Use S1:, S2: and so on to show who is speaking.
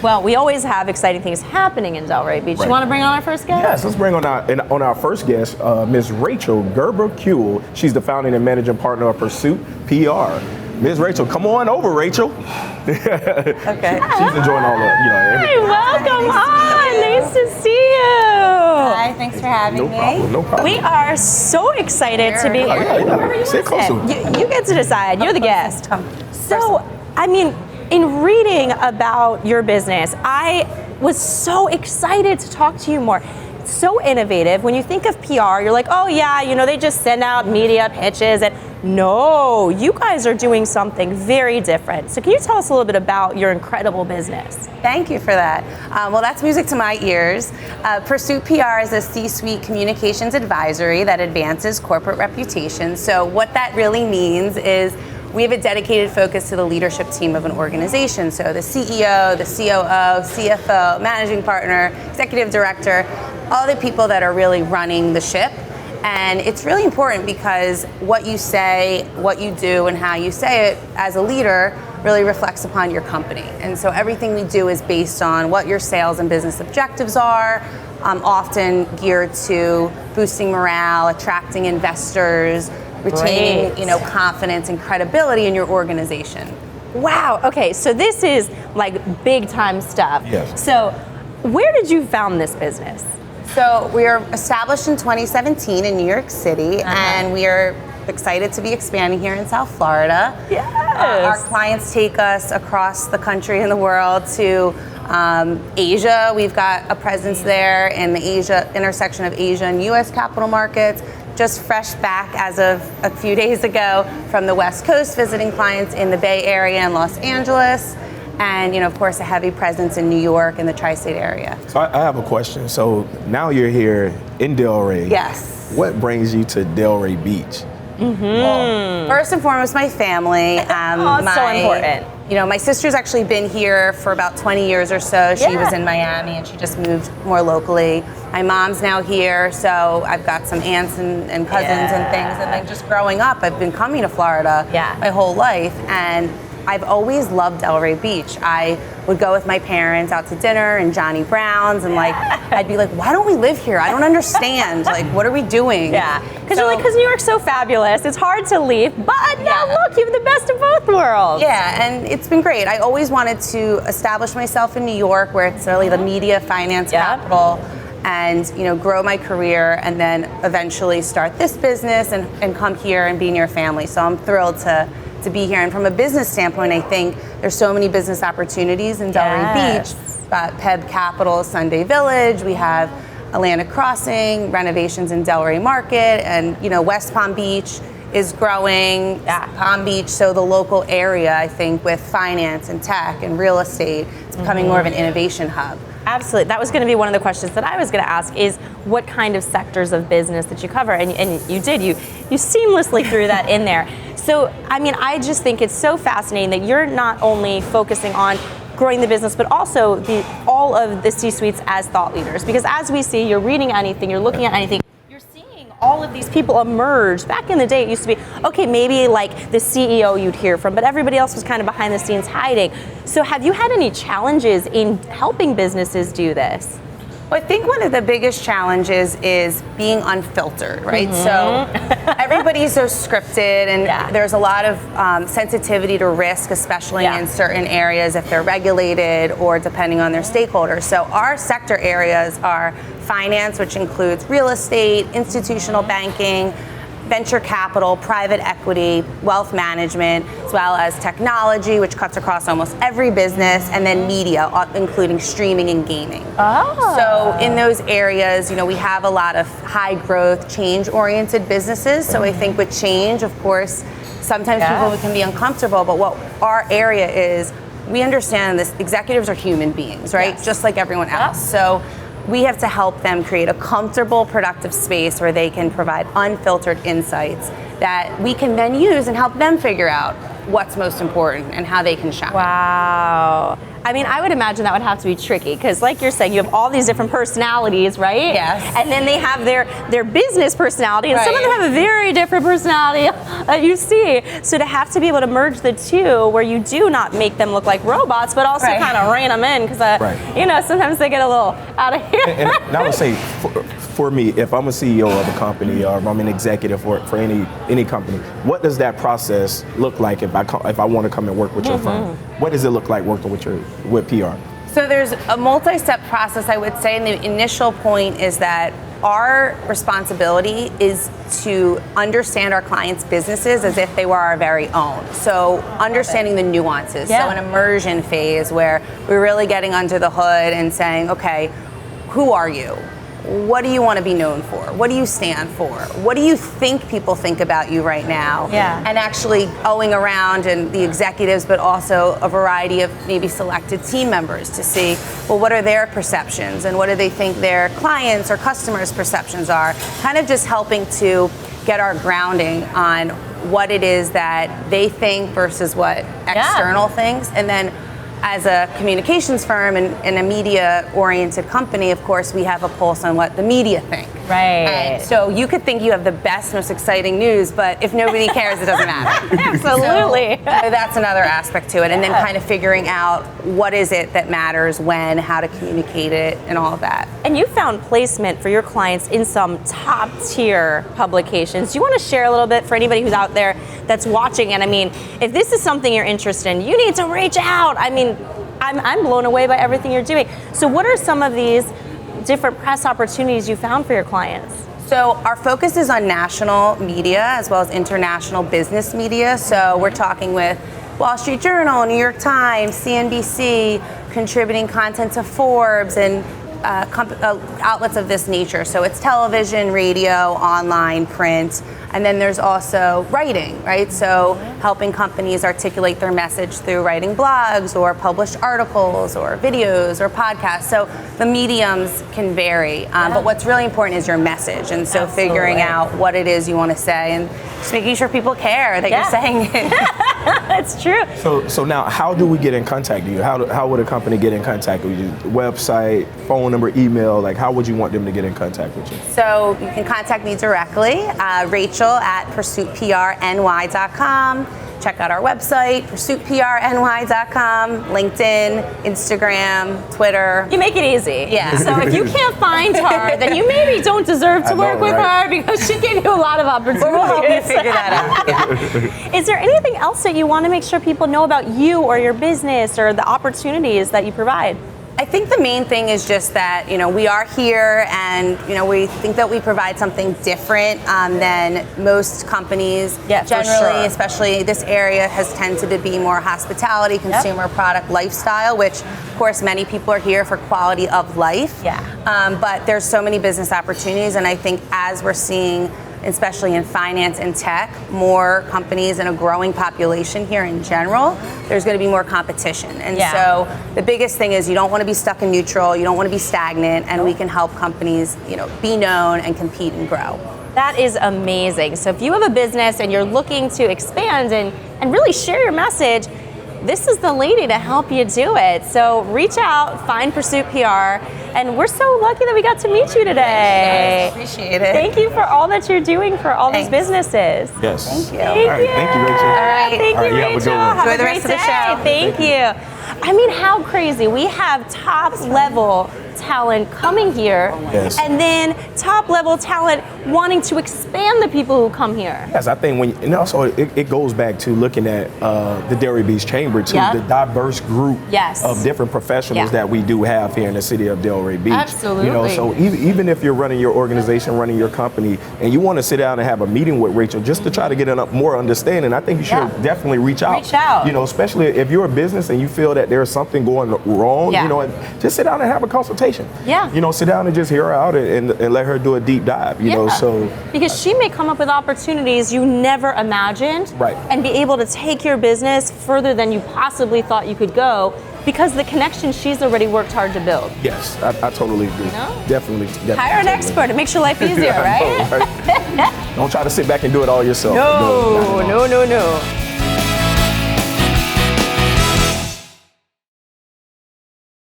S1: Well, we always have exciting things happening in Delray Beach.
S2: Right.
S1: You want to bring on our first guest?
S2: Yes, let's bring on our first guest, Ms. Rachel Gerber Kule. She's the founding and managing partner of Pursuit PR. Ms. Rachel, come on over, Rachel.
S1: Okay.
S2: She's enjoying all the, everything.
S1: Welcome on. Nice to see you.
S3: Hi, thanks for having me.
S2: No problem.
S1: We are so excited to be here.
S2: Yeah. Sit closer.
S1: You get to decide. You're the guest. So, I mean, in reading about your business, I was so excited to talk to you more. It's so innovative. When you think of PR, you're like, oh yeah, they just send out media pitches. And no, you guys are doing something very different. So can you tell us a little bit about your incredible business?
S3: Thank you for that. Well, that's music to my ears. Pursuit PR is a C-suite communications advisory that advances corporate reputation. So what that really means is we have a dedicated focus to the leadership team of an organization. So the CEO, the COO, CFO, managing partner, executive director, all the people that are really running the ship. And it's really important because what you say, what you do, and how you say it as a leader really reflects upon your company. And so everything we do is based on what your sales and business objectives are, often geared to boosting morale, attracting investors, retaining, confidence and credibility in your organization.
S1: Wow. Okay. So this is like big time stuff.
S2: Yes.
S1: So where did you found this business?
S3: So we are established in 2017 in New York City, and we are excited to be expanding here in South Florida.
S1: Yes.
S3: Our clients take us across the country and the world to Asia. We've got a presence there in the intersection of Asia and U.S. capital markets. Just fresh back as of a few days ago from the West Coast, visiting clients in the Bay Area and Los Angeles. And, of course, a heavy presence in New York and the tri-state area.
S2: So I have a question. So now you're here in Delray.
S3: Yes.
S2: What brings you to Delray Beach?
S3: Well, first and foremost, my family.
S1: So important.
S3: My sister's actually been here for about 20 years or so. She was in Miami and she just moved more locally. My mom's now here, so I've got some aunts and cousins and things. And then just growing up, I've been coming to Florida my whole life. And I've always loved Delray Beach. I would go with my parents out to dinner and Johnny Brown's and I'd be like, why don't we live here? I don't understand. What are we doing?
S1: Yeah, because New York's so fabulous. It's hard to leave, but now look, you have the best of both worlds.
S3: Yeah, and it's been great. I always wanted to establish myself in New York, where it's really the media finance capital, and grow my career, and then eventually start this business and come here and be near family. So I'm thrilled to be here. And from a business standpoint, I think there's so many business opportunities in Delray Beach. Got Peb Capital, Sunday Village. We have Atlantic Crossing, renovations in Delray Market, and West Palm Beach is growing. Palm Beach, so the local area, I think, with finance and tech and real estate, it's becoming more of an innovation hub.
S1: Absolutely. That was going to be one of the questions that I was going to ask, is what kind of sectors of business that you cover? And you did. You seamlessly threw that in there. So, I just think it's so fascinating that you're not only focusing on growing the business, but also all of the C-suites as thought leaders. Because as we see, you're reading anything, you're looking at anything, you're seeing all of these people emerge. Back in the day, it used to be, okay, maybe like the CEO you'd hear from, but everybody else was kind of behind the scenes hiding. So have you had any challenges in helping businesses do this?
S3: Well, I think one of the biggest challenges is being unfiltered, right? So everybody's so scripted, and there's a lot of sensitivity to risk, especially in certain areas if they're regulated or depending on their stakeholders. So our sector areas are finance, which includes real estate, institutional banking, venture capital, private equity, wealth management, as well as technology, which cuts across almost every business, and then media, including streaming and gaming. So in those areas, we have a lot of high growth, change-oriented businesses. So I think with change, of course, sometimes people can be uncomfortable, but what our area is, we understand this, executives are human beings, right? Just like everyone else. So we have to help them create a comfortable, productive space where they can provide unfiltered insights that we can then use and help them figure out what's most important and how they can shine.
S1: Wow. I mean, I would imagine that would have to be tricky because, like you're saying, you have all these different personalities, right?
S3: Yes.
S1: And then they have their business personality, and some of them
S3: Right.
S1: have a very different personality that you see. So to have to be able to merge the two, where you do not make them look like robots, but also
S3: Right.
S1: kind of rein them in, because
S2: Right.
S1: you know, sometimes they get a little out of here.
S2: And I would say, for me, if I'm a CEO of a company or if I'm an executive for any company, what does that process look like if I want to come and work with your firm? What does it look like working with PR?
S3: So there's a multi-step process, I would say, and the initial point is that our responsibility is to understand our clients' businesses as if they were our very own. So understanding the nuances.
S1: Yeah.
S3: So an immersion phase where we're really getting under the hood and saying, okay, who are you? What do you want to be known for? What do you stand for? What do you think people think about you right now?
S1: Yeah.
S3: And actually going around and the executives, but also a variety of maybe selected team members to see, well, what are their perceptions and what do they think their clients or customers' perceptions are? Kind of just helping to get our grounding on what it is that they think versus what external things. And then as a communications firm and a media-oriented company, of course, we have a pulse on what the media think.
S1: Right.
S3: And so you could think you have the best, most exciting news, but if nobody cares, it doesn't matter.
S1: Absolutely.
S3: So that's another aspect to it. And then kind of figuring out what is it that matters when, how to communicate it, and all of that.
S1: And you found placement for your clients in some top tier publications. Do you want to share a little bit for anybody who's out there that's watching? And I mean, if this is something you're interested in, you need to reach out. I mean, I'm blown away by everything you're doing. So what are some of these different press opportunities you found for your clients?
S3: So our focus is on national media as well as international business media. So we're talking with Wall Street Journal, New York Times, CNBC, contributing content to Forbes and outlets of this nature. So it's television, radio, online, print, and then there's also writing, right? So helping companies articulate their message through writing blogs or published articles or videos or podcasts. So the mediums can vary, but what's really important is your message. And so figuring out what it is you want to say and just making sure people care that you're saying it.
S1: That's true.
S2: So now, how do we get in contact with you? How would a company get in contact with you? Website, phone number, email, like how would you want them to get in contact with you?
S3: So you can contact me directly, Rachel@pursuitprny.com. Check out our website, pursuitprny.com, LinkedIn, Instagram, Twitter.
S1: You make it easy.
S3: Yeah.
S1: So if you can't find her, then you maybe don't deserve to work with her because she gave you a lot of opportunities.
S3: We'll help you figure that out. Yeah.
S1: Is there anything else that you want to make sure people know about you or your business or the opportunities that you provide?
S3: I think the main thing is just that, we are here and, we think that we provide something different than most companies.
S1: Yeah,
S3: generally, especially this area has tended to be more hospitality, consumer product, lifestyle, which of course many people are here for quality of life.
S1: Yeah.
S3: But there's so many business opportunities, and I think as we're seeing, especially in finance and tech, more companies and a growing population here in general, there's going to be more competition. And so the biggest thing is you don't want to be stuck in neutral, you don't want to be stagnant, and we can help companies, be known and compete and grow.
S1: That is amazing. So if you have a business and you're looking to expand and really share your message, this is the lady to help you do it. So reach out, find Pursuit PR, and we're so lucky that we got to meet you today.
S3: Appreciate it.
S1: Thank you for all that you're doing for all these businesses.
S2: Yes.
S3: Thank you.
S1: Thank
S2: All right, thank you, Rachel.
S1: All
S3: right.
S1: Thank
S2: All right,
S1: you,
S2: you have a
S1: Rachel.
S2: good one.
S1: Have
S3: Enjoy
S1: a
S3: the
S1: great
S3: rest of the
S1: day.
S3: show.
S1: Thank you. I mean, how crazy. We have top level talent coming here,
S2: Yes.
S1: and then top level talent wanting to expand the people who come here.
S2: Yes, I think and also it goes back to looking at the Delray Beach Chamber too,
S1: Yeah.
S2: the diverse group
S1: Yes.
S2: of different professionals that we do have here in the city of Delray Beach.
S1: Absolutely.
S2: So even if you're running your organization, running your company, and you want to sit down and have a meeting with Rachel just to try to get more understanding, I think you should definitely reach out.
S1: Reach out.
S2: Especially if you're a business and you feel that there's something going wrong, and just sit down and have a consultation.
S1: Yeah.
S2: Sit down and just hear her out and let her do a deep dive, so.
S1: Because she may come up with opportunities you never imagined,
S2: Right.
S1: and be able to take your business further than you possibly thought you could go because the connection she's already worked hard to build.
S2: Yes, I totally agree. Definitely.
S1: Hire an expert. It makes your life easier,
S2: I
S1: right?
S2: know, right? Don't try to sit back and do it all yourself.
S1: No.